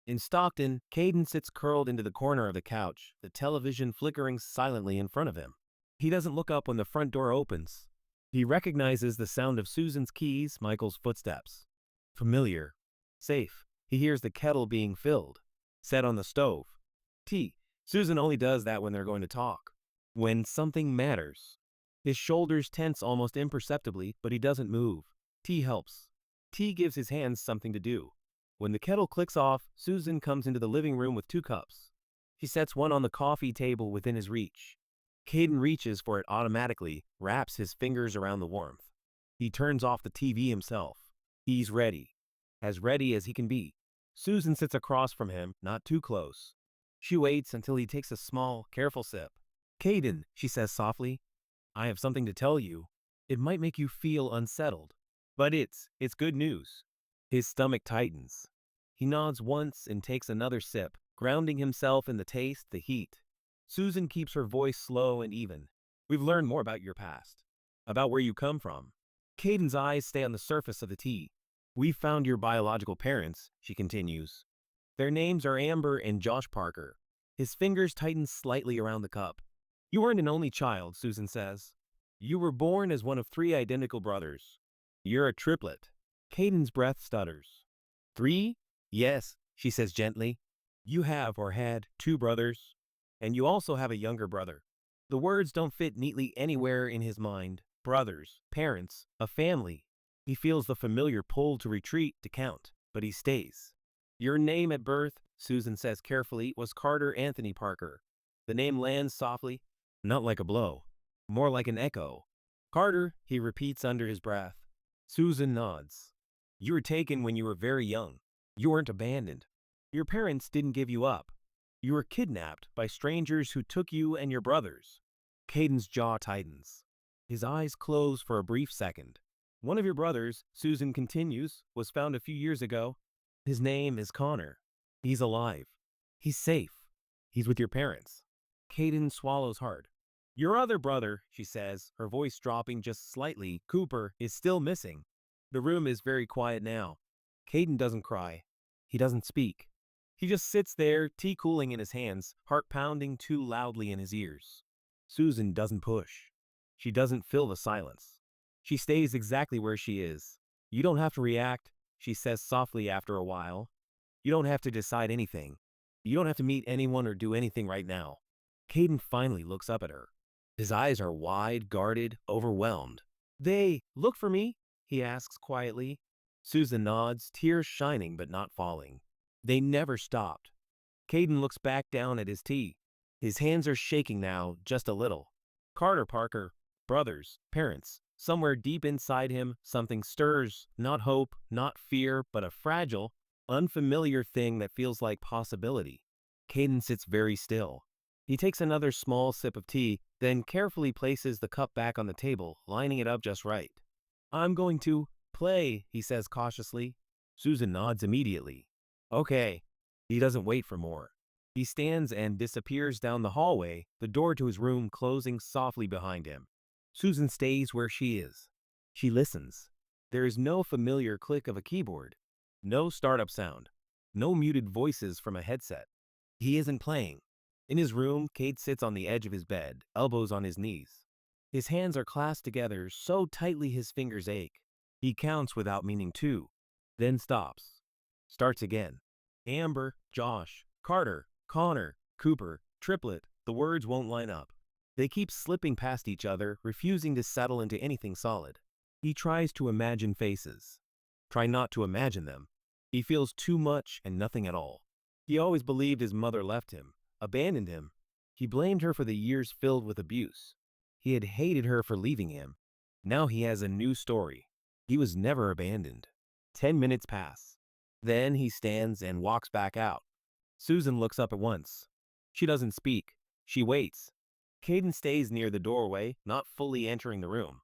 In Stockton, Caden sits curled into the corner of the couch, the television flickering silently in front of him. He doesn't look up when the front door opens. He recognizes the sound of Susan's keys, Michael's footsteps. Familiar. Safe. He hears the kettle being filled. Set on the stove. Tea. Susan only does that when they're going to talk. When something matters. His shoulders tense almost imperceptibly, but he doesn't move. Tea helps. Tea gives his hands something to do. When the kettle clicks off, Susan comes into the living room with 2 cups. She sets one on the coffee table within his reach. Caden reaches for it automatically, wraps his fingers around the warmth. He turns off the TV himself. He's ready. As ready as he can be. Susan sits across from him, not too close. She waits until he takes a small, careful sip. Caden, she says softly, I have something to tell you. It might make you feel unsettled, but it's good news. His stomach tightens. He nods once and takes another sip, grounding himself in the taste, the heat. Susan keeps her voice slow and even. We've learned more about your past, about where you come from. Caden's eyes stay on the surface of the tea. We found your biological parents, she continues. Their names are Amber and Josh Parker. His fingers tighten slightly around the cup. You weren't an only child, Susan says. You were born as one of 3 identical brothers. You're a triplet. Caden's breath stutters. 3? Yes, she says gently. You have or had 2 brothers, and you also have a younger brother. The words don't fit neatly anywhere in his mind. Brothers, parents, a family. He feels the familiar pull to retreat, to count, but he stays. Your name at birth, Susan says carefully, was Carter Anthony Parker. The name lands softly, not like a blow, more like an echo. Carter, he repeats under his breath. Susan nods. You were taken when you were very young. You weren't abandoned. Your parents didn't give you up. You were kidnapped by strangers who took you and your brothers. Caden's jaw tightens. His eyes close for a brief second. One of your brothers, Susan continues, was found a few years ago. His name is Connor. He's alive. He's safe. He's with your parents. Caden swallows hard. Your other brother, she says, her voice dropping just slightly, Cooper, is still missing. The room is very quiet now. Caden doesn't cry. He doesn't speak. He just sits there, tea cooling in his hands, heart pounding too loudly in his ears. Susan doesn't push. She doesn't fill the silence. She stays exactly where she is. You don't have to react, she says softly after a while. You don't have to decide anything. You don't have to meet anyone or do anything right now. Caden finally looks up at her. His eyes are wide, guarded, overwhelmed. They look for me? He asks quietly. Susan nods, tears shining but not falling. They never stopped. Caden looks back down at his tea. His hands are shaking now, just a little. Carter Parker, brothers, parents. Somewhere deep inside him, something stirs, not hope, not fear, but a fragile, unfamiliar thing that feels like possibility. Caden sits very still. He takes another small sip of tea, then carefully places the cup back on the table, lining it up just right. I'm going to play, he says cautiously. Susan nods immediately. Okay. He doesn't wait for more. He stands and disappears down the hallway, the door to his room closing softly behind him. Susan stays where she is. She listens. There is no familiar click of a keyboard. No startup sound. No muted voices from a headset. He isn't playing. In his room, Cade sits on the edge of his bed, elbows on his knees. His hands are clasped together so tightly his fingers ache. He counts without meaning to, then stops. Starts again. Amber, Josh, Carter, Connor, Cooper, Triplet. The words won't line up. They keep slipping past each other, refusing to settle into anything solid. He tries to imagine faces. Try not to imagine them. He feels too much and nothing at all. He always believed his mother left him, abandoned him. He blamed her for the years filled with abuse. He had hated her for leaving him. Now he has a new story. He was never abandoned. 10 minutes pass. Then he stands and walks back out. Susan looks up at once. She doesn't speak. She waits. Caden stays near the doorway, not fully entering the room.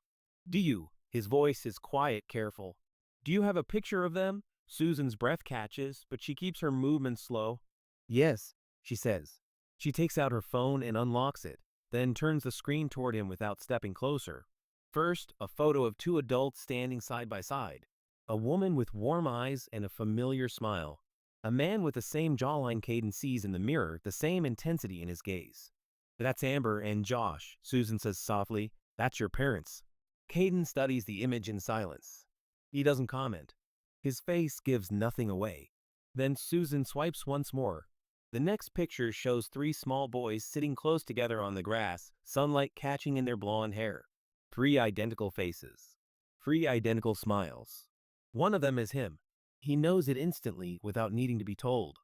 Do you? His voice is quiet, careful. Do you have a picture of them? Susan's breath catches, but she keeps her movement slow. Yes, she says. She takes out her phone and unlocks it, then turns the screen toward him without stepping closer. First, a photo of 2 adults standing side by side. A woman with warm eyes and a familiar smile. A man with the same jawline Caden sees in the mirror, the same intensity in his gaze. That's Amber and Josh, Susan says softly. That's your parents. Caden studies the image in silence. He doesn't comment. His face gives nothing away. Then Susan swipes once more. The next picture shows three small boys sitting close together on the grass, sunlight catching in their blonde hair. Three identical faces. Three identical smiles. One of them is him. He knows it instantly without needing to be told.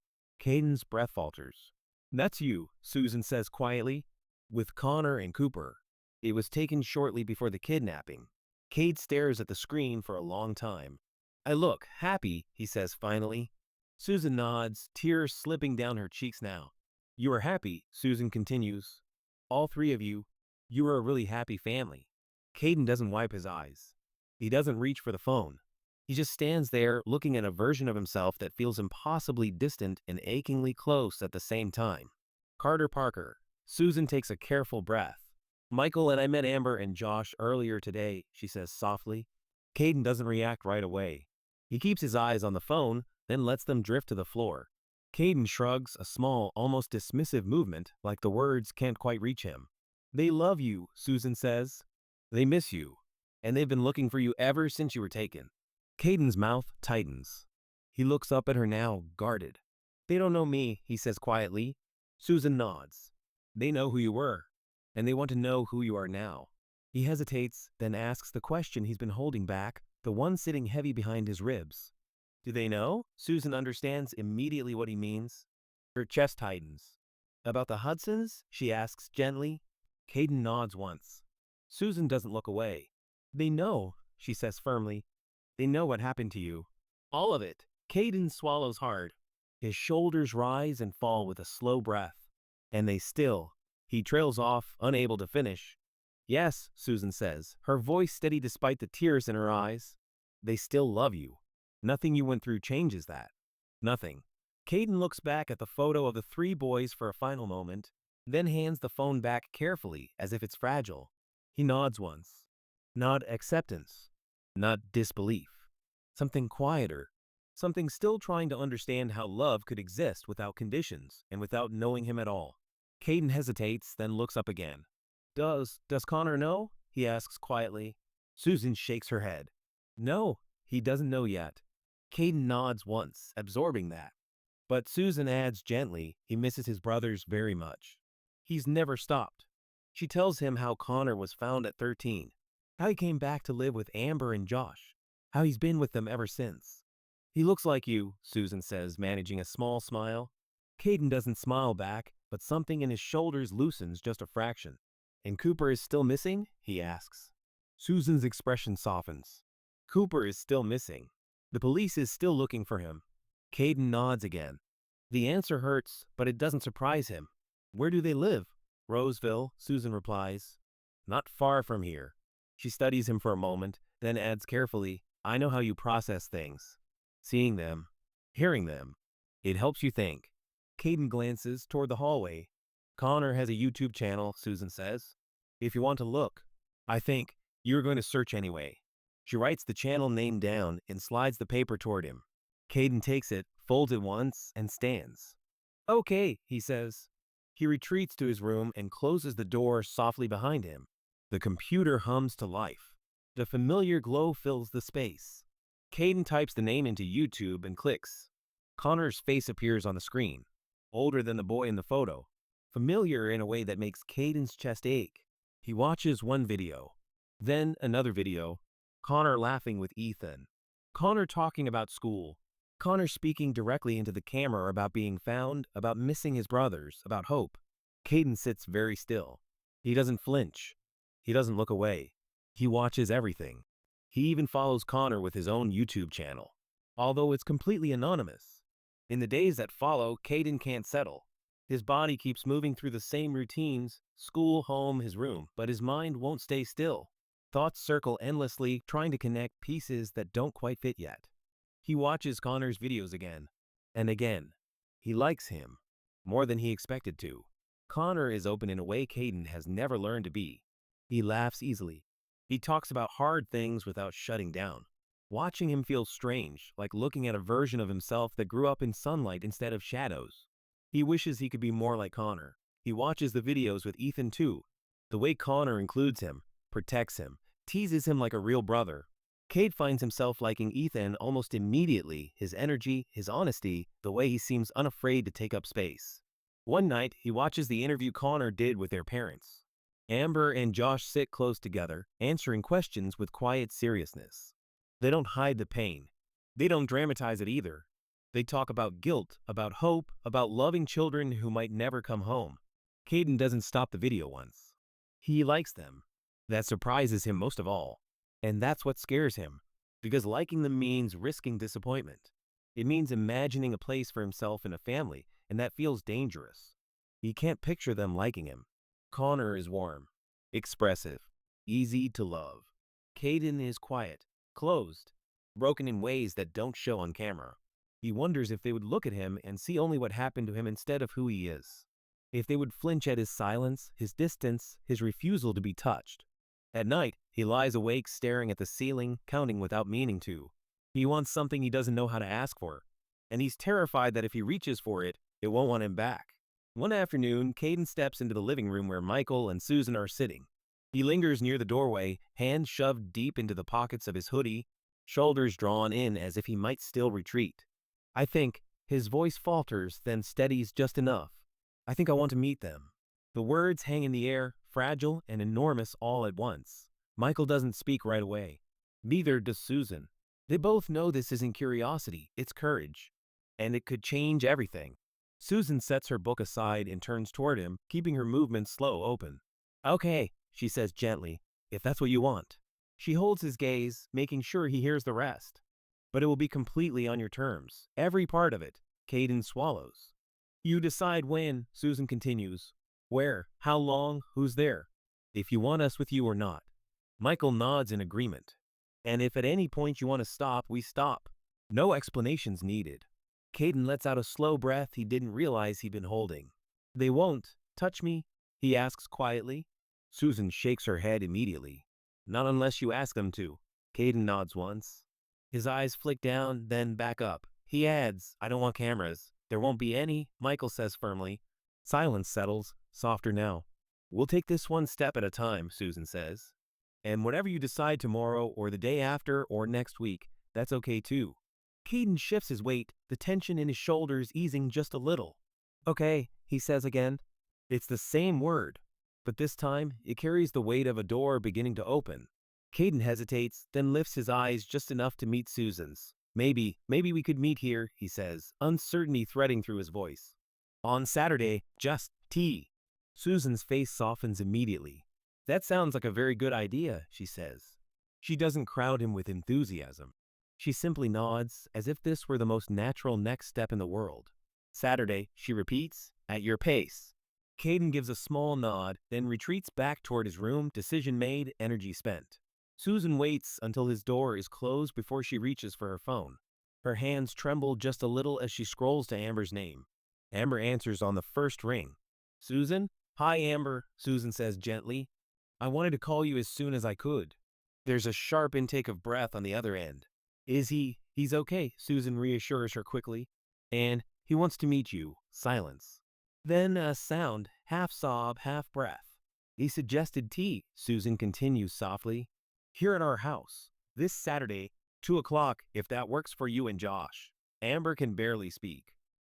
Caden's breath falters. That's you, Susan says quietly. With Connor and Cooper. It was taken shortly before the kidnapping. Cade stares at the screen for a long time. I look happy, he says finally. Susan nods, tears slipping down her cheeks now. You are happy, Susan continues. All three of you. You are a really happy family. Caden doesn't wipe his eyes. He doesn't reach for the phone. He just stands there looking at a version of himself that feels impossibly distant and achingly close at the same time. Carter Parker. Susan takes a careful breath. Michael and I met Amber and Josh earlier today, she says softly. Caden doesn't react right away. He keeps his eyes on the phone, then lets them drift to the floor. Caden shrugs, a small, almost dismissive movement, like the words can't quite reach him. They love you, Susan says. They miss you. And they've been looking for you ever since you were taken. Caden's mouth tightens. He looks up at her now, guarded. They don't know me, he says quietly. Susan nods. They know who you were, and they want to know who you are now. He hesitates, then asks the question he's been holding back, the one sitting heavy behind his ribs. Do they know? Susan understands immediately what he means. Her chest tightens. About the Hudsons? She asks gently. Caden nods once. Susan doesn't look away. They know, she says firmly. They know what happened to you. All of it. Caden swallows hard. His shoulders rise and fall with a slow breath. And they still. He trails off, unable to finish. Yes, Susan says, her voice steady despite the tears in her eyes. They still love you. Nothing you went through changes that. Nothing. Caden looks back at the photo of the three boys for a final moment, then hands the phone back carefully as if it's fragile. He nods once. Not acceptance. Not disbelief. Something quieter. Something still trying to understand how love could exist without conditions and without knowing him at all. Caden hesitates, then looks up again. Does Connor know? He asks quietly. Susan shakes her head. No, he doesn't know yet. Caden nods once, absorbing that. But Susan adds gently he misses his brothers very much. He's never stopped. She tells him how Connor was found at 13, how he came back to live with Amber and Josh, how he's been with them ever since. He looks like you, Susan says, managing a small smile. Caden doesn't smile back, but something in his shoulders loosens just a fraction. And Cooper is still missing? He asks. Susan's expression softens. Cooper is still missing. The police is still looking for him. Caden nods again. The answer hurts, but it doesn't surprise him. Where do they live? Roseville, Susan replies. Not far from here. She studies him for a moment, then adds carefully, I know how you process things. Seeing them, hearing them. It helps you think. Caden glances toward the hallway. Connor has a YouTube channel, Susan says. If you want to look. I think you're going to search anyway. She writes the channel name down and slides the paper toward him. Caden takes it, folds it once, and stands. Okay, he says. He retreats to his room and closes the door softly behind him. The computer hums to life. The familiar glow fills the space. Caden types the name into YouTube and clicks. Connor's face appears on the screen. Older than the boy in the photo. Familiar in a way that makes Caden's chest ache. He watches one video. Then another video. Connor laughing with Ethan. Connor talking about school. Connor speaking directly into the camera about being found, about missing his brothers, about hope. Caden sits very still. He doesn't flinch. He doesn't look away. He watches everything. He even follows Connor with his own YouTube channel, although it's completely anonymous. In the days that follow, Caden can't settle. His body keeps moving through the same routines, school, home, his room, but his mind won't stay still. Thoughts circle endlessly, trying to connect pieces that don't quite fit yet. He watches Connor's videos again and again. He likes him more than he expected to. Connor is open in a way Caden has never learned to be. He laughs easily. He talks about hard things without shutting down. Watching him feels strange, like looking at a version of himself that grew up in sunlight instead of shadows. He wishes he could be more like Connor. He watches the videos with Ethan too. The way Connor includes him, protects him, teases him like a real brother. Cade finds himself liking Ethan almost immediately, his energy, his honesty, the way he seems unafraid to take up space. One night, he watches the interview Connor did with their parents. Amber and Josh sit close together, answering questions with quiet seriousness. They don't hide the pain. They don't dramatize it either. They talk about guilt, about hope, about loving children who might never come home. Caden doesn't stop the video once. He likes them. That surprises him most of all. And that's what scares him, because liking them means risking disappointment. It means imagining a place for himself and a family, and that feels dangerous. He can't picture them liking him. Connor is warm, expressive, easy to love. Caden is quiet, closed, broken in ways that don't show on camera. He wonders if they would look at him and see only what happened to him instead of who he is. If they would flinch at his silence, his distance, his refusal to be touched. At night, he lies awake staring at the ceiling, counting without meaning to. He wants something he doesn't know how to ask for, and he's terrified that if he reaches for it, it won't want him back. One afternoon, Caden steps into the living room where Michael and Susan are sitting. He lingers near the doorway, hands shoved deep into the pockets of his hoodie, shoulders drawn in as if he might still retreat. I think, his voice falters, then steadies just enough. I think I want to meet them. The words hang in the air, fragile and enormous all at once. Michael doesn't speak right away. Neither does Susan. They both know this isn't curiosity, it's courage. And it could change everything. Susan sets her book aside and turns toward him, keeping her movements slow open. Okay, she says gently, if that's what you want. She holds his gaze, making sure he hears the rest. But it will be completely on your terms. Every part of it. Caden swallows. You decide when, Susan continues. Where, how long, who's there. If you want us with you or not. Michael nods in agreement. And if at any point you want to stop, we stop. No explanations needed. Caden lets out a slow breath he didn't realize he'd been holding. They won't touch me? He asks quietly. Susan shakes her head immediately. Not unless you ask them to. Caden nods once. His eyes flick down, then back up. He adds, I don't want cameras. There won't be any, Michael says firmly. Silence settles, softer now. We'll take this one step at a time, Susan says. And whatever you decide tomorrow or the day after or next week, that's okay too. Caden shifts his weight, the tension in his shoulders easing just a little. Okay, he says again. It's the same word, but this time it carries the weight of a door beginning to open. Caden hesitates, then lifts his eyes just enough to meet Susan's. Maybe we could meet here, he says, uncertainty threading through his voice. On Saturday, just tea. Susan's face softens immediately. That sounds like a very good idea, she says. She doesn't crowd him with enthusiasm. She simply nods, as if this were the most natural next step in the world. Saturday, she repeats, at your pace. Caden gives a small nod, then retreats back toward his room, decision made, energy spent. Susan waits until his door is closed before she reaches for her phone. Her hands tremble just a little as she scrolls to Amber's name. Amber answers on the first ring. Susan? Hi, Amber, Susan says gently. I wanted to call you as soon as I could. There's a sharp intake of breath on the other end. He's okay, Susan reassures her quickly. And he wants to meet you. Silence. Then a sound, half sob, half breath. He suggested tea, Susan continues softly. Here at our house. This Saturday, 2 o'clock, if that works for you and Josh. Amber can barely speak.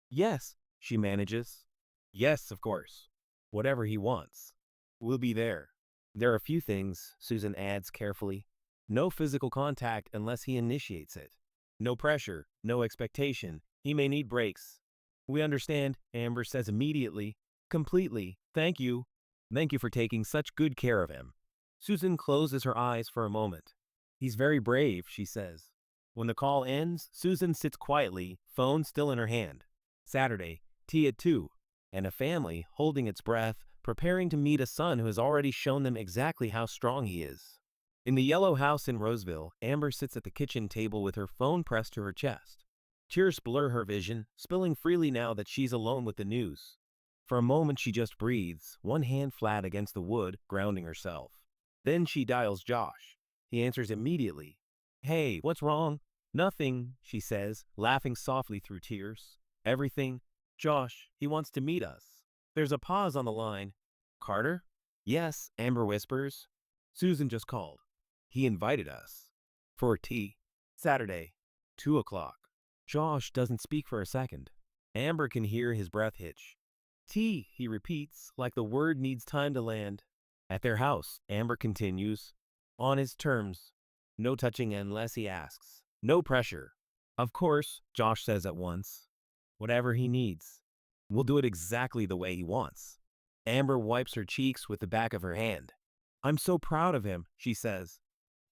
Yes, she manages. Yes, of course. Whatever he wants. We'll be there. There are a few things, Susan adds carefully. No physical contact unless he initiates it. No pressure, no expectation. He may need breaks. We understand, Amber says immediately. Completely. Thank you. Thank you for taking such good care of him. Susan closes her eyes for a moment. He's very brave, she says. When the call ends, Susan sits quietly, phone still in her hand. Saturday, tea at 2, and a family holding its breath, preparing to meet a son who has already shown them exactly how strong he is. In the yellow house in Roseville, Amber sits at the kitchen table with her phone pressed to her chest. Tears blur her vision, spilling freely now that she's alone with the news. For a moment she just breathes, one hand flat against the wood, grounding herself. Then she dials Josh. He answers immediately. Hey, what's wrong? Nothing, she says, laughing softly through tears. Everything. Josh, he wants to meet us. There's a pause on the line. Carter? Yes, Amber whispers. Susan just called. He invited us. For tea. Saturday. 2 o'clock. Josh doesn't speak for a second. Amber can hear his breath hitch. Tea, he repeats, like the word needs time to land. At their house, Amber continues. On his terms. No touching unless he asks. No pressure. Of course, Josh says at once. Whatever he needs. We'll do it exactly the way he wants. Amber wipes her cheeks with the back of her hand. I'm so proud of him, she says.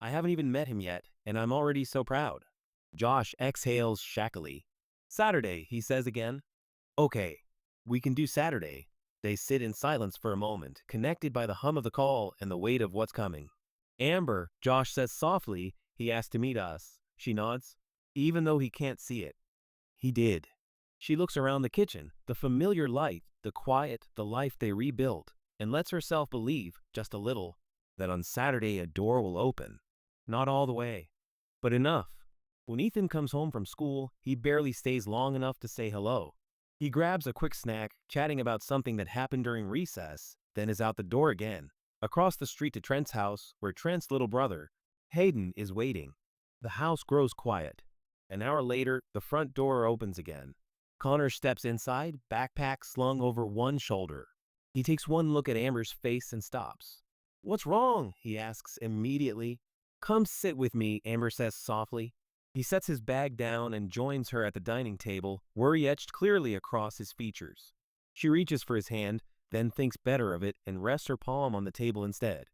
I haven't even met him yet, and I'm already so proud. Josh exhales shackily. Saturday, he says again. Okay, we can do Saturday. They sit in silence for a moment, connected by the hum of the call and the weight of what's coming. Amber, Josh says softly, he asked to meet us. She nods. Even though he can't see it. He did. She looks around the kitchen, the familiar light, the quiet, the life they rebuilt, and lets herself believe, just a little, that on Saturday a door will open. Not all the way, but enough. When Ethan comes home from school, he barely stays long enough to say hello. He grabs a quick snack, chatting about something that happened during recess, then is out the door again, across the street to Trent's house, where Trent's little brother, Hayden, is waiting. The house grows quiet. An hour later, the front door opens again. Connor steps inside, backpack slung over one shoulder. He takes one look at Amber's face and stops. What's wrong? He asks immediately. Come sit with me, Amber says softly. He sets his bag down and joins her at the dining table, worry etched clearly across his features. She reaches for his hand, then thinks better of it and rests her palm on the table instead.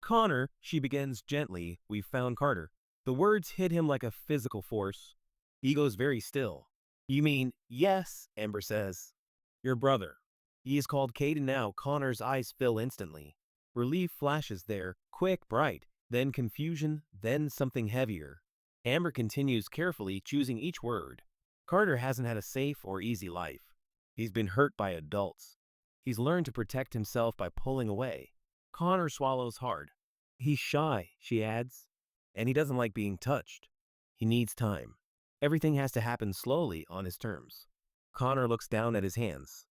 Connor, she begins gently, we've found Carter. The words hit him like a physical force. He goes very still. You mean, yes, Amber says. Your brother. He is called Caden now. Connor's eyes fill instantly. Relief flashes there, quick, bright, then confusion, then something heavier. Amber continues carefully, choosing each word. Carter hasn't had a safe or easy life. He's been hurt by adults. He's learned to protect himself by pulling away. Connor swallows hard. He's shy, she adds, and he doesn't like being touched. He needs time. Everything has to happen slowly on his terms. Connor looks down at his hands.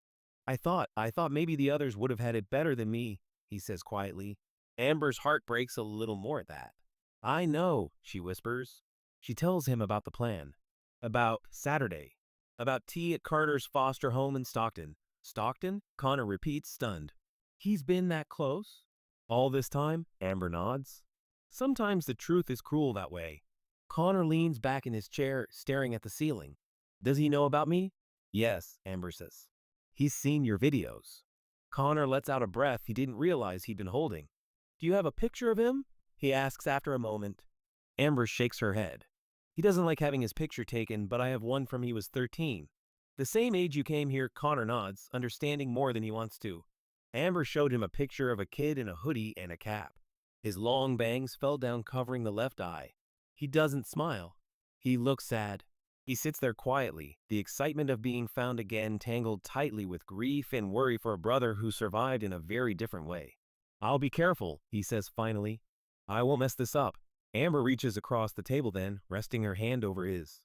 I thought maybe the others would have had it better than me, he says quietly. Amber's heart breaks a little more at that. I know, she whispers. She tells him about the plan. About Saturday. About tea at Carter's foster home in Stockton. Stockton? Connor repeats, stunned. He's been that close? All this time? Amber nods. Sometimes the truth is cruel that way. Connor leans back in his chair, staring at the ceiling. Does he know about me? Yes, Amber says. He's seen your videos. Connor lets out a breath he didn't realize he'd been holding. Do you have a picture of him? He asks after a moment. Amber shakes her head. He doesn't like having his picture taken, but I have one from he was 13. The same age you came here, Connor nods, understanding more than he wants to. Amber showed him a picture of a kid in a hoodie and a cap. His long bangs fell down covering the left eye. He doesn't smile. He looks sad. He sits there quietly, the excitement of being found again tangled tightly with grief and worry for a brother who survived in a very different way. I'll be careful, he says finally. I won't mess this up. Amber reaches across the table then, resting her hand over his.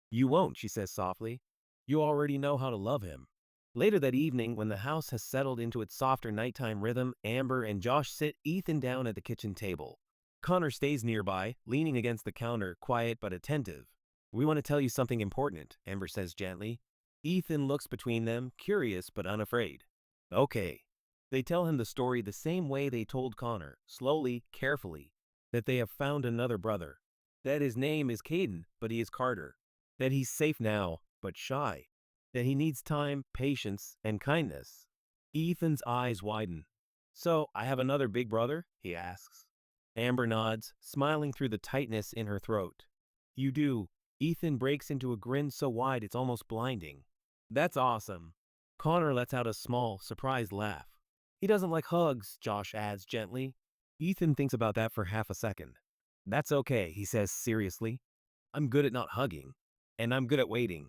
You won't, she says softly. You already know how to love him. Later that evening, when the house has settled into its softer nighttime rhythm, Amber and Josh sit Ethan down at the kitchen table. Connor stays nearby, leaning against the counter, quiet but attentive. We want to tell you something important, Amber says gently. Ethan looks between them, curious but unafraid. Okay. They tell him the story the same way they told Connor, slowly, carefully, that they have found another brother. That his name is Caden, but he is Carter. That he's safe now, but shy. That he needs time, patience, and kindness. Ethan's eyes widen. So, I have another big brother? He asks. Amber nods, smiling through the tightness in her throat. You do. Ethan breaks into a grin so wide it's almost blinding. That's awesome. Connor lets out a small, surprised laugh. He doesn't like hugs, Josh adds gently. Ethan thinks about that for half a second. That's okay, he says seriously. I'm good at not hugging. And I'm good at waiting.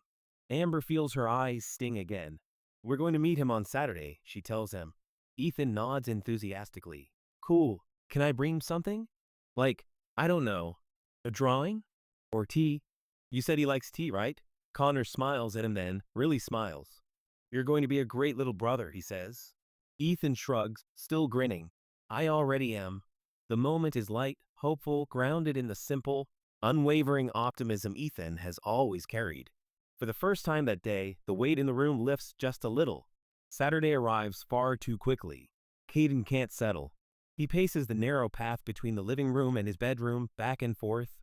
Amber feels her eyes sting again. We're going to meet him on Saturday, she tells him. Ethan nods enthusiastically. Cool. Can I bring something? Like, I don't know. A drawing? Or tea? You said he likes tea, right? Connor smiles at him then, really smiles. You're going to be a great little brother, he says. Ethan shrugs, still grinning. I already am. The moment is light, hopeful, grounded in the simple, unwavering optimism Ethan has always carried. For the first time that day, the weight in the room lifts just a little. Saturday arrives far too quickly. Caden can't settle. He paces the narrow path between the living room and his bedroom, back and forth,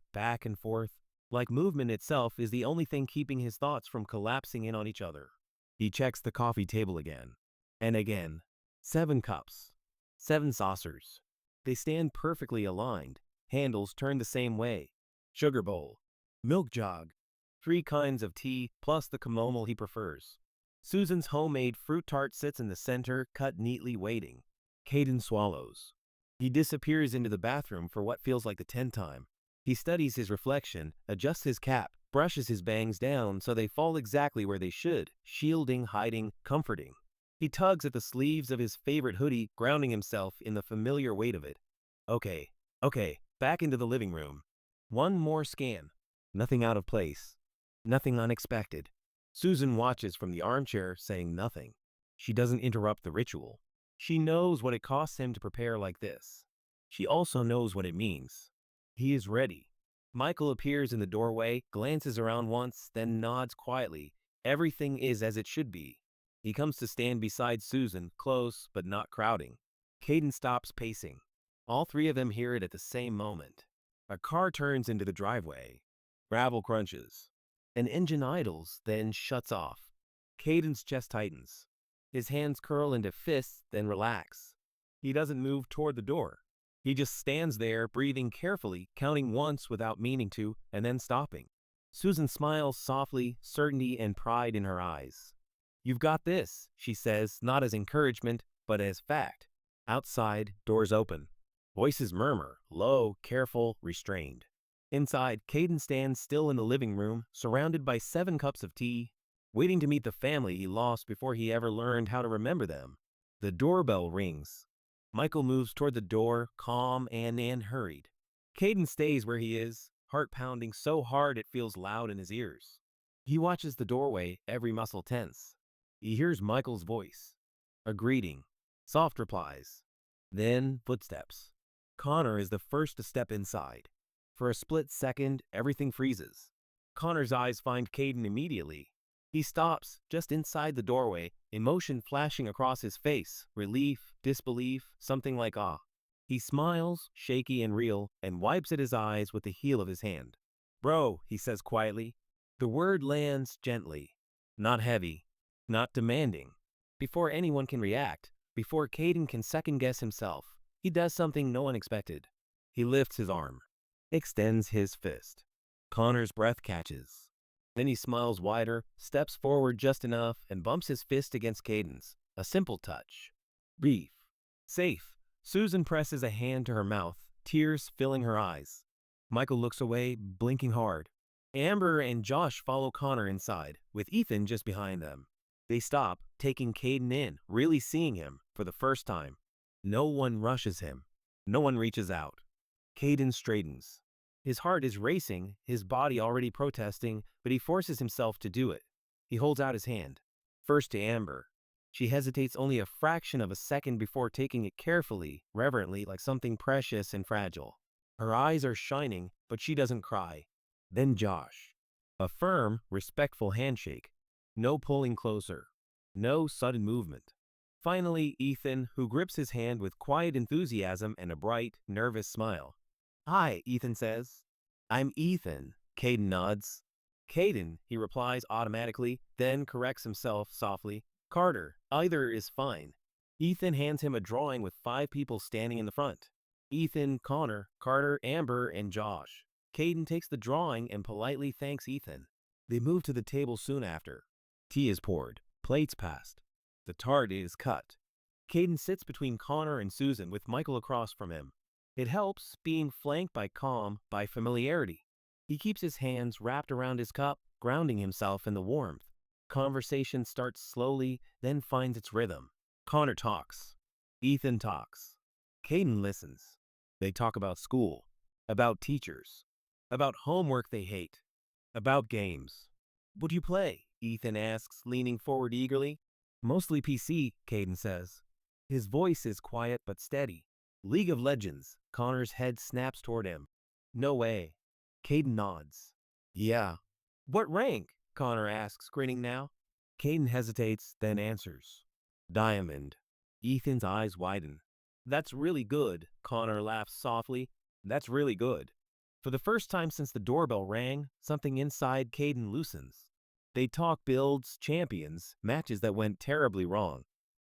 like movement itself is the only thing keeping his thoughts from collapsing in on each other. He checks the coffee table again. And again. 7 cups. 7 saucers. They stand perfectly aligned, handles turned the same way. Sugar bowl. Milk jug. 3 kinds of tea, plus the chamomile he prefers. Susan's homemade fruit tart sits in the center, cut neatly, waiting. Caden swallows. He disappears into the bathroom for what feels like the 10th time. He studies his reflection, adjusts his cap, brushes his bangs down so they fall exactly where they should, shielding, hiding, comforting. He tugs at the sleeves of his favorite hoodie, grounding himself in the familiar weight of it. Okay, back into the living room. One more scan. Nothing out of place. Nothing unexpected. Susan watches from the armchair, saying nothing. She doesn't interrupt the ritual. She knows what it costs him to prepare like this. She also knows what it means. He is ready. Michael appears in the doorway, glances around once, then nods quietly. Everything is as it should be. He comes to stand beside Susan, close but not crowding. Caden stops pacing. All 3 of them hear it at the same moment. A car turns into the driveway. Gravel crunches. An engine idles, then shuts off. Caden's chest tightens. His hands curl into fists, then relax. He doesn't move toward the door. He just stands there, breathing carefully, counting once without meaning to, and then stopping. Susan smiles softly, certainty and pride in her eyes. You've got this, she says, not as encouragement, but as fact. Outside, doors open. Voices murmur, low, careful, restrained. Inside, Caden stands still in the living room, surrounded by 7 cups of tea, waiting to meet the family he lost before he ever learned how to remember them. The doorbell rings. Michael moves toward the door, calm and hurried. Caden stays where he is, heart pounding so hard it feels loud in his ears. He watches the doorway, every muscle tense. He hears Michael's voice. A greeting. Soft replies. Then footsteps. Connor is the first to step inside. For a split second, everything freezes. Connor's eyes find Caden immediately. He stops, just inside the doorway, emotion flashing across his face, relief, disbelief, something like awe. He smiles, shaky and real, and wipes at his eyes with the heel of his hand. Bro, he says quietly. The word lands gently. Not heavy. Not demanding. Before anyone can react, before Caden can second-guess himself, he does something no one expected. He lifts his arm. Extends his fist. Connor's breath catches. Then he smiles wider, steps forward just enough, and bumps his fist against Caden's. A simple touch. Brief. Safe. Susan presses a hand to her mouth, tears filling her eyes. Michael looks away, blinking hard. Amber and Josh follow Connor inside, with Ethan just behind them. They stop, taking Caden in, really seeing him, for the first time. No one rushes him. No one reaches out. Caden straightens. His heart is racing, his body already protesting, but he forces himself to do it. He holds out his hand. First to Amber. She hesitates only a fraction of a second before taking it carefully, reverently, like something precious and fragile. Her eyes are shining, but she doesn't cry. Then Josh. A firm, respectful handshake. No pulling closer. No sudden movement. Finally, Ethan, who grips his hand with quiet enthusiasm and a bright, nervous smile. Hi, Ethan says. I'm Ethan, Caden nods. Caden, he replies automatically, then corrects himself softly. Carter, either is fine. Ethan hands him a drawing with 5 people standing in the front. Ethan, Connor, Carter, Amber, and Josh. Caden takes the drawing and politely thanks Ethan. They move to the table soon after. Tea is poured, plates passed. The tart is cut. Caden sits between Connor and Susan with Michael across from him. It helps, being flanked by calm, by familiarity. He keeps his hands wrapped around his cup, grounding himself in the warmth. Conversation starts slowly, then finds its rhythm. Connor talks. Ethan talks. Caden listens. They talk about school, about teachers, about homework they hate, about games. What do you play? Ethan asks, leaning forward eagerly. Mostly PC, Caden says. His voice is quiet but steady. League of Legends. Connor's head snaps toward him. No way. Caden nods. Yeah. What rank? Connor asks, grinning now. Caden hesitates, then answers. Diamond. Ethan's eyes widen. That's really good, Connor laughs softly. That's really good. For the first time since the doorbell rang, something inside Caden loosens. They talk builds, champions, matches that went terribly wrong.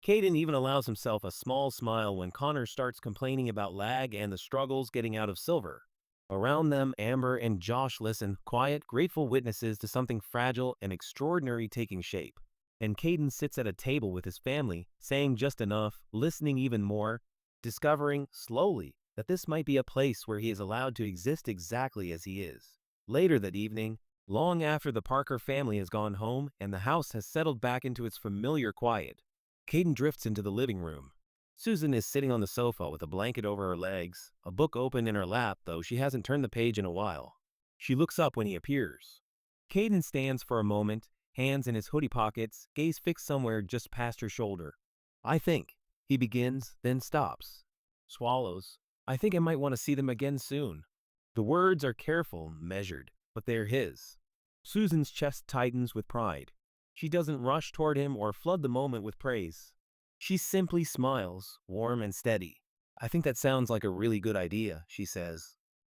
Caden even allows himself a small smile when Connor starts complaining about lag and the struggles getting out of silver. Around them, Amber and Josh listen, quiet, grateful witnesses to something fragile and extraordinary taking shape. And Caden sits at a table with his family, saying just enough, listening even more, discovering, slowly, that this might be a place where he is allowed to exist exactly as he is. Later that evening, long after the Parker family has gone home and the house has settled back into its familiar quiet, Caden drifts into the living room. Susan is sitting on the sofa with a blanket over her legs, a book open in her lap, though she hasn't turned the page in a while. She looks up when he appears. Caden stands for a moment, hands in his hoodie pockets, gaze fixed somewhere just past her shoulder. I think, he begins, then stops. Swallows. I think I might want to see them again soon. The words are careful, measured, but they're his. Susan's chest tightens with pride. She doesn't rush toward him or flood the moment with praise. She simply smiles, warm and steady. I think that sounds like a really good idea, she says.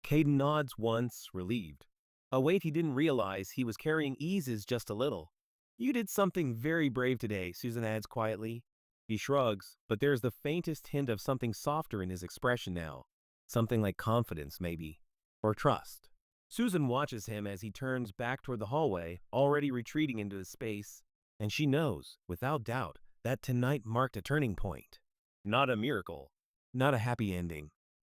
Caden nods once, relieved. A weight he didn't realize he was carrying eases just a little. You did something very brave today, Susan adds quietly. He shrugs, but there's the faintest hint of something softer in his expression now. Something like confidence, maybe. Or trust. Susan watches him as he turns back toward the hallway, already retreating into his space, and she knows, without doubt, that tonight marked a turning point. Not a miracle, not a happy ending,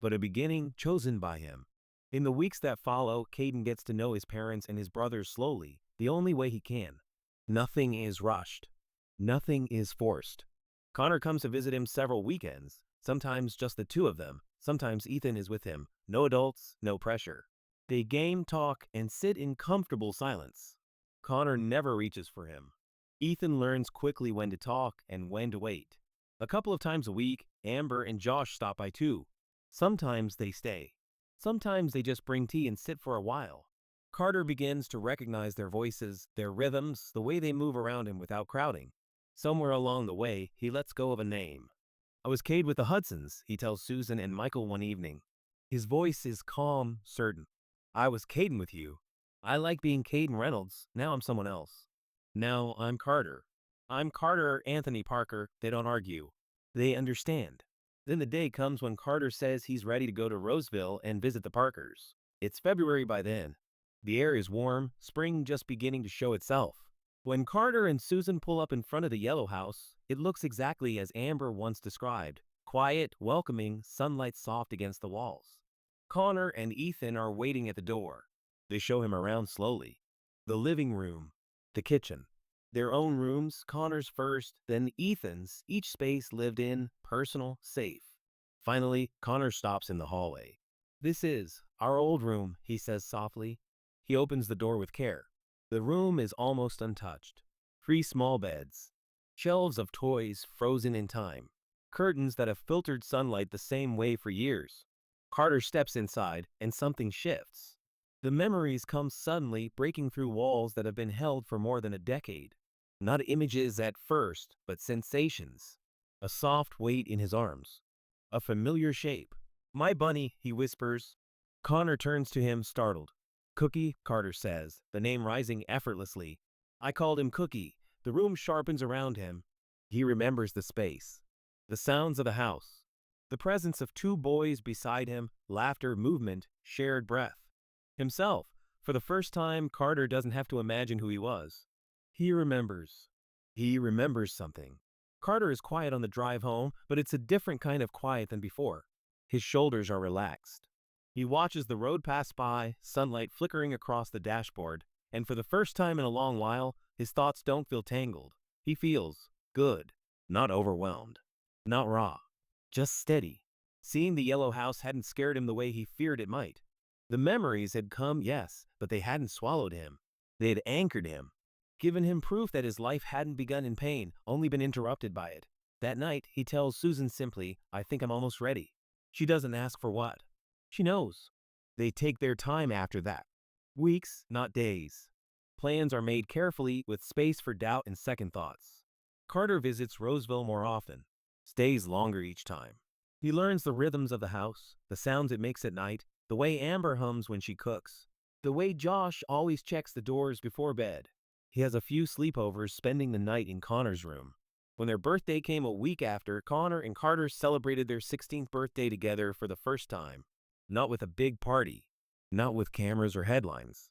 but a beginning chosen by him. In the weeks that follow, Caden gets to know his parents and his brothers slowly, the only way he can. Nothing is rushed. Nothing is forced. Connor comes to visit him several weekends, sometimes just the two of them, sometimes Ethan is with him, no adults, no pressure. They game, talk, and sit in comfortable silence. Connor never reaches for him. Ethan learns quickly when to talk and when to wait. A couple of times a week, Amber and Josh stop by too. Sometimes they stay. Sometimes they just bring tea and sit for a while. Carter begins to recognize their voices, their rhythms, the way they move around him without crowding. Somewhere along the way, he lets go of a name. I was Cade with the Hudsons, he tells Susan and Michael one evening. His voice is calm, certain. I was Caden with you. I like being Caden Reynolds. Now I'm someone else. Now I'm Carter. I'm Carter Anthony Parker. They don't argue. They understand. Then the day comes when Carter says he's ready to go to Roseville and visit the Parkers. It's February by then. The air is warm, spring just beginning to show itself. When Carter and Susan pull up in front of the yellow house, it looks exactly as Amber once described. Quiet, welcoming, sunlight soft against the walls. Connor and Ethan are waiting at the door. They show him around slowly. The living room, the kitchen. Their own rooms, Connor's first, then Ethan's, each space lived in, personal, safe. Finally, Connor stops in the hallway. This is our old room, he says softly. He opens the door with care. The room is almost untouched. 3 small beds. Shelves of toys frozen in time. Curtains that have filtered sunlight the same way for years. Carter steps inside, and something shifts. The memories come suddenly, breaking through walls that have been held for more than a decade. Not images at first, but sensations. A soft weight in his arms. A familiar shape. My bunny, he whispers. Connor turns to him, startled. Cookie, Carter says, the name rising effortlessly. I called him Cookie. The room sharpens around him. He remembers the space. The sounds of the house. The presence of 2 boys beside him, laughter, movement, shared breath. Himself. For the first time, Carter doesn't have to imagine who he was. He remembers. He remembers something. Carter is quiet on the drive home, but it's a different kind of quiet than before. His shoulders are relaxed. He watches the road pass by, sunlight flickering across the dashboard, and for the first time in a long while, his thoughts don't feel tangled. He feels good, not overwhelmed, not raw. Just steady. Seeing the yellow house hadn't scared him the way he feared it might. The memories had come, yes, but they hadn't swallowed him. They had anchored him, given him proof that his life hadn't begun in pain, only been interrupted by it. That night, he tells Susan simply, "I think I'm almost ready." She doesn't ask for what. She knows. They take their time after that. Weeks, not days. Plans are made carefully with space for doubt and second thoughts. Carter visits Roseville more often, stays longer each time. He learns the rhythms of the house, the sounds it makes at night, the way Amber hums when she cooks, the way Josh always checks the doors before bed. He has a few sleepovers, spending the night in Connor's room. When their birthday came a week after, Connor and Carter celebrated their 16th birthday together for the first time. Not with a big party, not with cameras or headlines.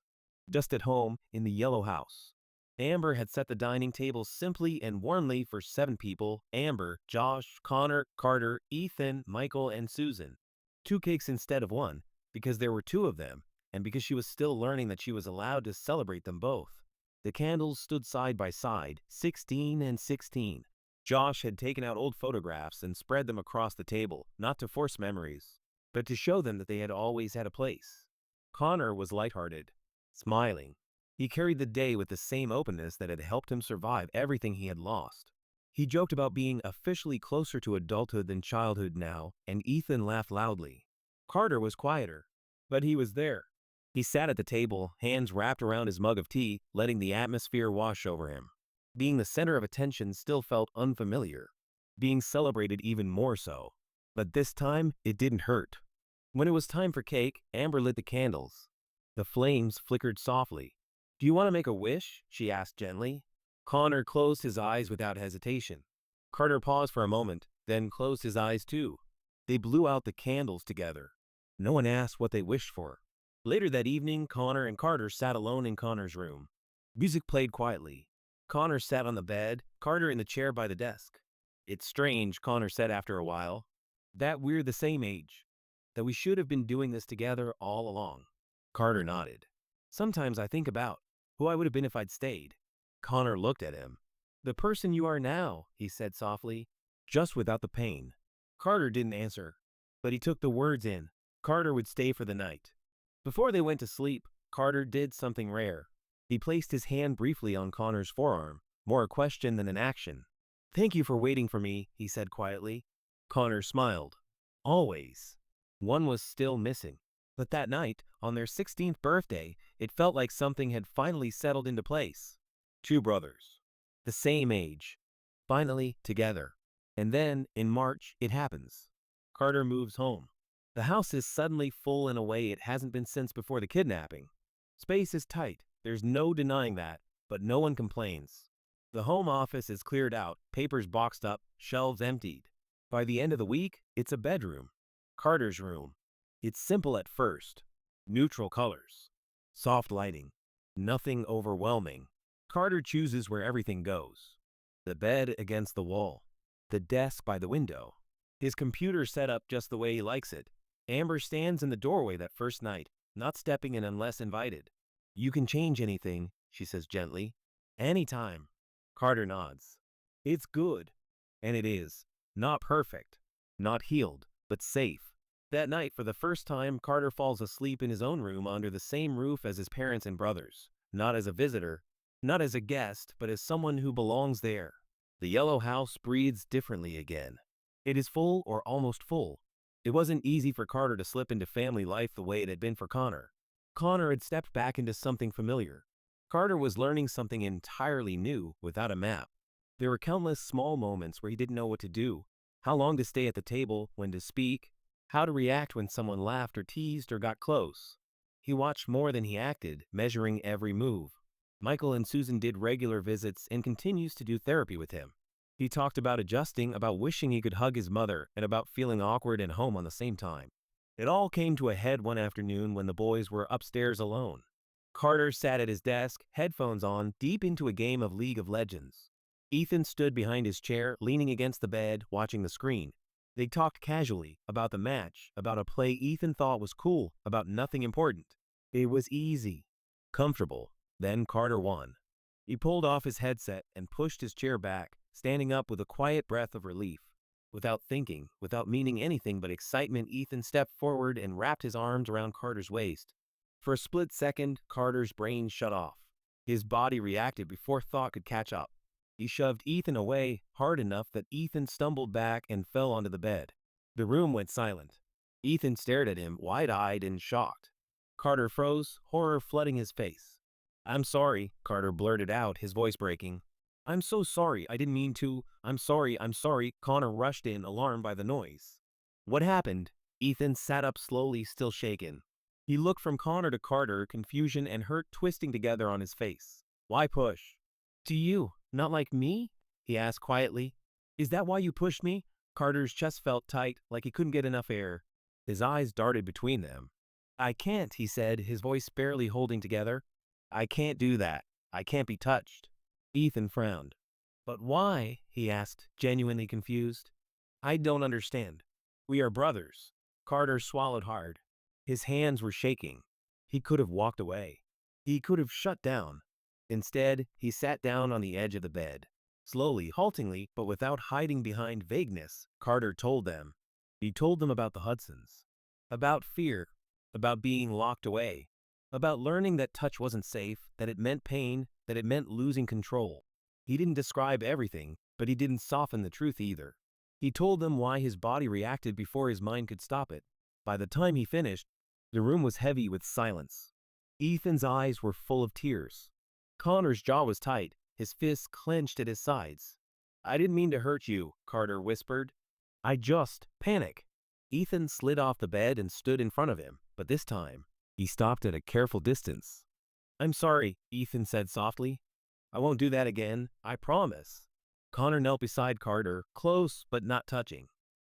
Just at home in the yellow house. Amber had set the dining table simply and warmly for 7 people: Amber, Josh, Connor, Carter, Ethan, Michael, and Susan. 2 cakes instead of 1, because there were 2 of them, and because she was still learning that she was allowed to celebrate them both. The candles stood side by side, 16 and 16. Josh had taken out old photographs and spread them across the table, not to force memories, but to show them that they had always had a place. Connor was lighthearted, smiling. He carried the day with the same openness that had helped him survive everything he had lost. He joked about being officially closer to adulthood than childhood now, and Ethan laughed loudly. Carter was quieter, but he was there. He sat at the table, hands wrapped around his mug of tea, letting the atmosphere wash over him. Being the center of attention still felt unfamiliar. Being celebrated even more so. But this time, it didn't hurt. When it was time for cake, Amber lit the candles. The flames flickered softly. "Do you want to make a wish?" she asked gently. Connor closed his eyes without hesitation. Carter paused for a moment, then closed his eyes too. They blew out the candles together. No one asked what they wished for. Later that evening, Connor and Carter sat alone in Connor's room. Music played quietly. Connor sat on the bed, Carter in the chair by the desk. "It's strange," Connor said after a while, "that we're the same age. That we should have been doing this together all along." Carter nodded. "Sometimes I think about who I would have been if I'd stayed." Connor looked at him. "The person you are now," he said softly, "just without the pain." Carter didn't answer, but he took the words in. Carter would stay for the night. Before they went to sleep, Carter did something rare. He placed his hand briefly on Connor's forearm, more a question than an action. "Thank you for waiting for me," he said quietly. Connor smiled. Always. One was still missing. But that night, on their 16th birthday, it felt like something had finally settled into place. 2 brothers. The same age. Finally, together. And then, in March, it happens. Carter moves home. The house is suddenly full in a way it hasn't been since before the kidnapping. Space is tight, there's no denying that, but no one complains. The home office is cleared out, papers boxed up, shelves emptied. By the end of the week, it's a bedroom. Carter's room. It's simple at first. Neutral colors. Soft lighting. Nothing overwhelming. Carter chooses where everything goes. The bed against the wall. The desk by the window. His computer set up just the way he likes it. Amber stands in the doorway that first night, not stepping in unless invited. "You can change anything," she says gently. "Anytime." Carter nods. It's good. And it is. Not perfect. Not healed, but safe. That night, for the first time, Carter falls asleep in his own room under the same roof as his parents and brothers. Not as a visitor, not as a guest, but as someone who belongs there. The yellow house breathes differently again. It is full or almost full. It wasn't easy for Carter to slip into family life the way it had been for Connor. Connor had stepped back into something familiar. Carter was learning something entirely new without a map. There were countless small moments where he didn't know what to do, how long to stay at the table, when to speak, how to react when someone laughed or teased or got close. He watched more than he acted, measuring every move. Michael and Susan did regular visits and continues to do therapy with him. He talked about adjusting, about wishing he could hug his mother, and about feeling awkward and home on the same time. It all came to a head one afternoon when the boys were upstairs alone. Carter sat at his desk, headphones on, deep into a game of League of Legends. Ethan stood behind his chair, leaning against the bed, watching the screen. They talked casually about the match, about a play Ethan thought was cool, about nothing important. It was easy, comfortable. Then Carter won. He pulled off his headset and pushed his chair back, standing up with a quiet breath of relief. Without thinking, without meaning anything but excitement, Ethan stepped forward and wrapped his arms around Carter's waist. For a split second, Carter's brain shut off. His body reacted before thought could catch up. He shoved Ethan away hard enough that Ethan stumbled back and fell onto the bed. The room went silent. Ethan stared at him, wide-eyed and shocked. Carter froze, horror flooding his face. "I'm sorry," Carter blurted out, his voice breaking. "I'm so sorry, I didn't mean to. I'm sorry." Connor rushed in, alarmed by the noise. "What happened?" Ethan sat up slowly, still shaken. He looked from Connor to Carter, confusion and hurt twisting together on his face. "Why push?" "To you, not like me?" he asked quietly. "Is that why you pushed me?" Carter's chest felt tight, like he couldn't get enough air. His eyes darted between them. "I can't," he said, his voice barely holding together. "I can't do that. I can't be touched." Ethan frowned. "But why?" he asked, genuinely confused. "I don't understand. We are brothers." Carter swallowed hard. His hands were shaking. He could have walked away. He could have shut down. Instead, he sat down on the edge of the bed. Slowly, haltingly, but without hiding behind vagueness, Carter told them. He told them about the Hudsons. About fear. About being locked away. About learning that touch wasn't safe, that it meant pain, that it meant losing control. He didn't describe everything, but he didn't soften the truth either. He told them why his body reacted before his mind could stop it. By the time he finished, the room was heavy with silence. Ethan's eyes were full of tears. Connor's jaw was tight, his fists clenched at his sides. "I didn't mean to hurt you," Carter whispered. "I just panic." Ethan slid off the bed and stood in front of him, but this time, he stopped at a careful distance. "I'm sorry," Ethan said softly. "I won't do that again, I promise." Connor knelt beside Carter, close but not touching.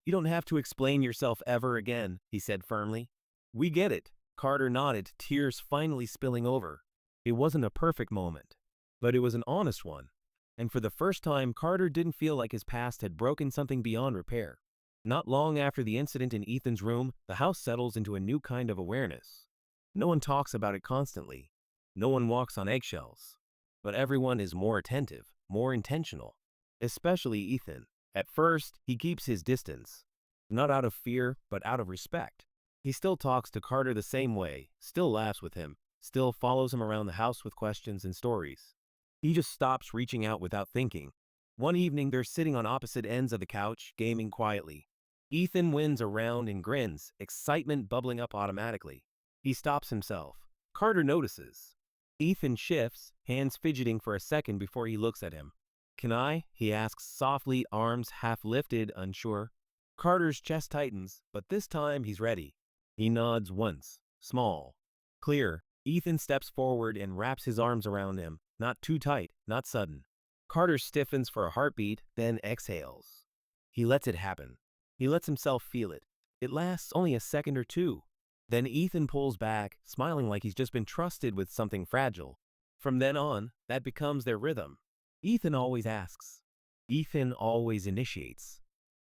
"You don't have to explain yourself ever again," he said firmly. "We get it." Carter nodded, tears finally spilling over. It wasn't a perfect moment, but it was an honest one. And for the first time, Carter didn't feel like his past had broken something beyond repair. Not long after the incident in Ethan's room, the house settles into a new kind of awareness. No one talks about it constantly. No one walks on eggshells. But everyone is more attentive, more intentional. Especially Ethan. At first, he keeps his distance. Not out of fear, but out of respect. He still talks to Carter the same way, still laughs with him, still follows him around the house with questions and stories. He just stops reaching out without thinking. One evening, they're sitting on opposite ends of the couch, gaming quietly. Ethan wins a round and grins, excitement bubbling up automatically. He stops himself. Carter notices. Ethan shifts, hands fidgeting for a second before he looks at him. "Can I?" he asks softly, arms half lifted, unsure. Carter's chest tightens, but this time he's ready. He nods once, small, clear. Ethan steps forward and wraps his arms around him, not too tight, not sudden. Carter stiffens for a heartbeat, then exhales. He lets it happen. He lets himself feel it. It lasts only a second or two. Then Ethan pulls back, smiling like he's just been trusted with something fragile. From then on, that becomes their rhythm. Ethan always asks. Ethan always initiates.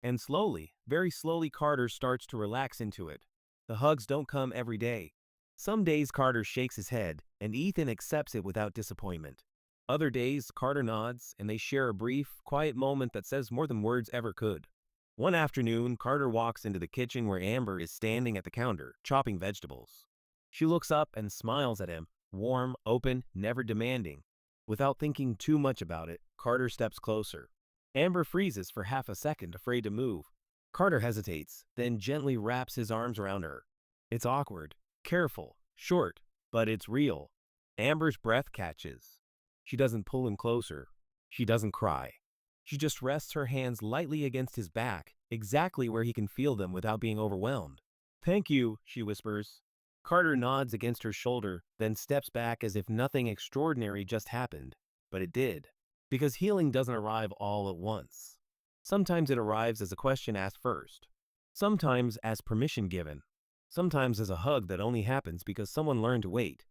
And slowly, very slowly, Carter starts to relax into it. The hugs don't come every day. Some days Carter shakes his head, and Ethan accepts it without disappointment. Other days, Carter nods, and they share a brief, quiet moment that says more than words ever could. One afternoon, Carter walks into the kitchen where Amber is standing at the counter, chopping vegetables. She looks up and smiles at him, warm, open, never demanding. Without thinking too much about it, Carter steps closer. Amber freezes for half a second, afraid to move. Carter hesitates, then gently wraps his arms around her. It's awkward, careful, short, but it's real. Amber's breath catches. She doesn't pull him closer. She doesn't cry. She just rests her hands lightly against his back, exactly where he can feel them without being overwhelmed. "Thank you," she whispers. Carter nods against her shoulder, then steps back as if nothing extraordinary just happened. But it did. Because healing doesn't arrive all at once. Sometimes it arrives as a question asked first. Sometimes as permission given. Sometimes as a hug that only happens because someone learned to wait.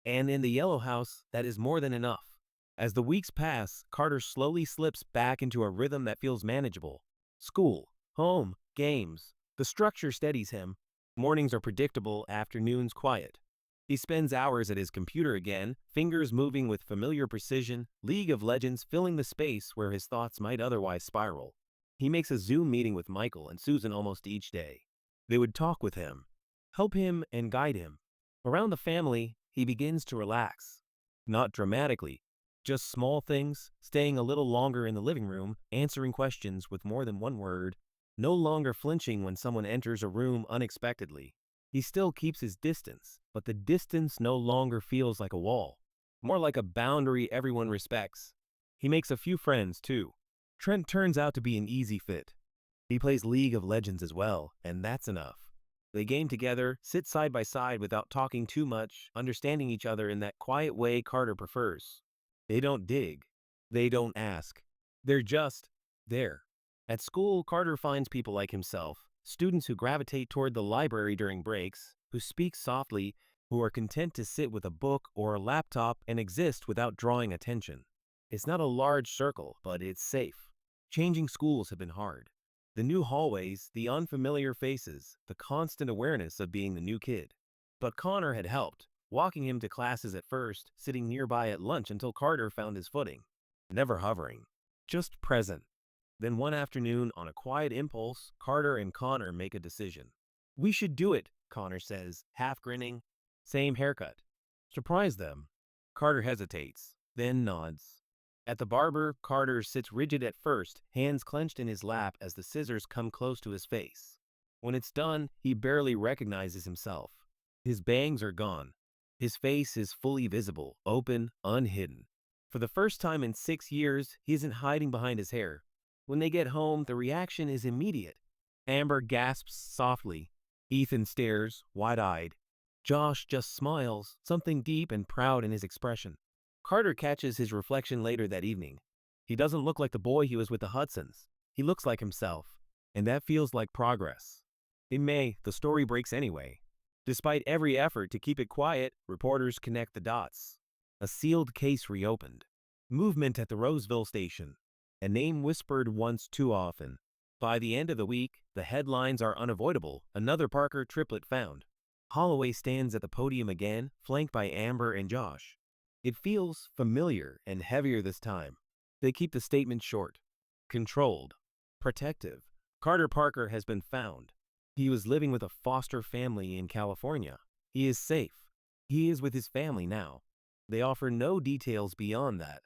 And in the Yellow House, that is more than enough. As the weeks pass, Carter slowly slips back into a rhythm that feels manageable. School, home, games. The structure steadies him. Mornings are predictable, afternoons quiet. He spends hours at his computer again, fingers moving with familiar precision, League of Legends filling the space where his thoughts might otherwise spiral. He makes a Zoom meeting with Michael and Susan almost each day. They would talk with him, help him, and guide him. Around the family, he begins to relax. Not dramatically, just small things, staying a little longer in the living room, answering questions with more than one word, no longer flinching when someone enters a room unexpectedly. He still keeps his distance, but the distance no longer feels like a wall, more like a boundary everyone respects. He makes a few friends, too. Trent turns out to be an easy fit. He plays League of Legends as well, and that's enough. They game together, sit side by side without talking too much, understanding each other in that quiet way Carter prefers. They don't dig. They don't ask. They're just there. At school, Carter finds people like himself, students who gravitate toward the library during breaks, who speak softly, who are content to sit with a book or a laptop and exist without drawing attention. It's not a large circle, but it's safe. Changing schools have been hard. The new hallways, the unfamiliar faces, the constant awareness of being the new kid. But Connor had helped, walking him to classes at first, sitting nearby at lunch until Carter found his footing. Never hovering, just present. Then one afternoon, on a quiet impulse, Carter and Connor make a decision. "We should do it," Connor says, half grinning. Same haircut. Surprise them. Carter hesitates, then nods. At the barber, Carter sits rigid at first, hands clenched in his lap as the scissors come close to his face. When it's done, he barely recognizes himself. His bangs are gone. His face is fully visible, open, unhidden. For the first time in 6 years, he isn't hiding behind his hair. When they get home, the reaction is immediate. Amber gasps softly. Ethan stares, wide-eyed. Josh just smiles, something deep and proud in his expression. Carter catches his reflection later that evening. He doesn't look like the boy he was with the Hudsons. He looks like himself. And that feels like progress. In May, the story breaks anyway. Despite every effort to keep it quiet, reporters connect the dots. A sealed case reopened. Movement at the Roseville station. A name whispered once too often. By the end of the week, the headlines are unavoidable. Another Parker triplet found. Holloway stands at the podium again, flanked by Amber and Josh. It feels familiar and heavier this time. They keep the statement short. Controlled. Protective. Carter Parker has been found. He was living with a foster family in California. He is safe. He is with his family now. They offer no details beyond that.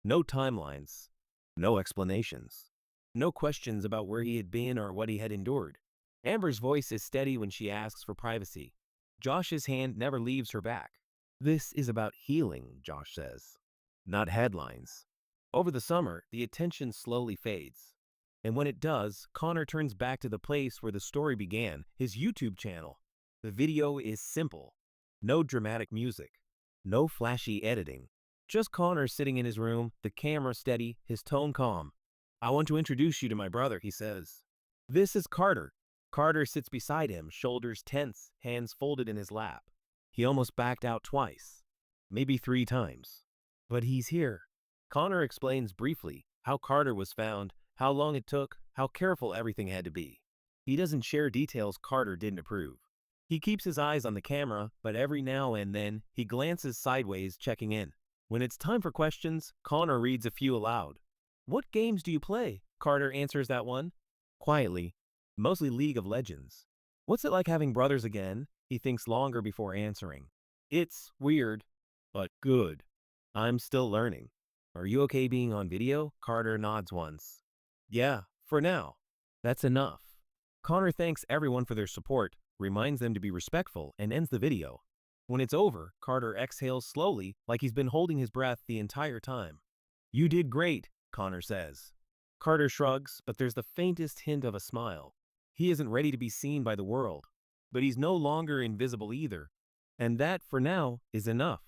No timelines. No explanations. No questions about where he had been or what he had endured. Amber's voice is steady when she asks for privacy. Josh's hand never leaves her back. "This is about healing," Josh says. Not headlines. Over the summer, the attention slowly fades. And when it does, Connor turns back to the place where the story began, his YouTube channel. The video is simple. No dramatic music. No flashy editing. Just Connor sitting in his room, the camera steady, his tone calm. "I want to introduce you to my brother," he says. "This is Carter." Carter sits beside him, shoulders tense, hands folded in his lap. He almost backed out twice. Maybe 3 times. But he's here. Connor explains briefly how Carter was found, how long it took, how careful everything had to be. He doesn't share details Carter didn't approve. He keeps his eyes on the camera, but every now and then, he glances sideways, checking in. When it's time for questions, Connor reads a few aloud. "What games do you play?" Carter answers that one. Quietly. Mostly League of Legends. "What's it like having brothers again?" He thinks longer before answering. "It's weird, but good. I'm still learning." "Are you okay being on video?" Carter nods once. "Yeah, for now." That's enough. Connor thanks everyone for their support, reminds them to be respectful, and ends the video. When it's over, Carter exhales slowly, like he's been holding his breath the entire time. "You did great," Connor says. Carter shrugs, but there's the faintest hint of a smile. He isn't ready to be seen by the world, but he's no longer invisible either. And that, for now, is enough.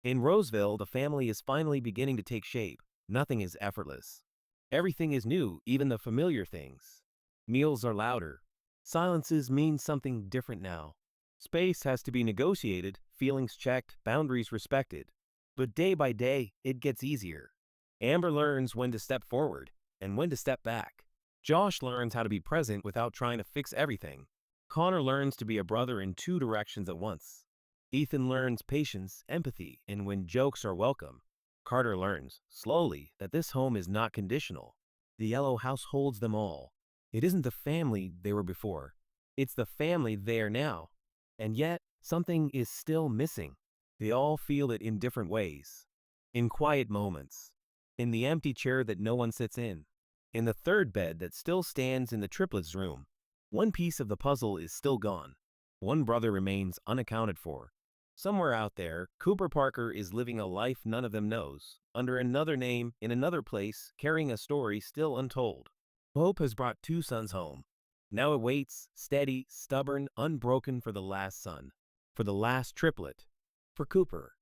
In Roseville, the family is finally beginning to take shape. Nothing is effortless. Everything is new, even the familiar things. Meals are louder. Silences mean something different now. Space has to be negotiated, feelings checked, boundaries respected. But day by day, it gets easier. Amber learns when to step forward and when to step back. Josh learns how to be present without trying to fix everything. Connor learns to be a brother in 2 directions at once. Ethan learns patience, empathy, and when jokes are welcome. Carter learns, slowly, that this home is not conditional. The yellow house holds them all. It isn't the family they were before. It's the family they are now. And yet, something is still missing. They all feel it in different ways. In quiet moments. In the empty chair that no one sits in. In the third bed that still stands in the triplets' room. One piece of the puzzle is still gone. One brother remains unaccounted for. Somewhere out there, Cooper Parker is living a life none of them knows, under another name, in another place, carrying a story still untold. Hope has brought two sons home. Now it waits, steady, stubborn, unbroken for the last son. For the last triplet. For Cooper.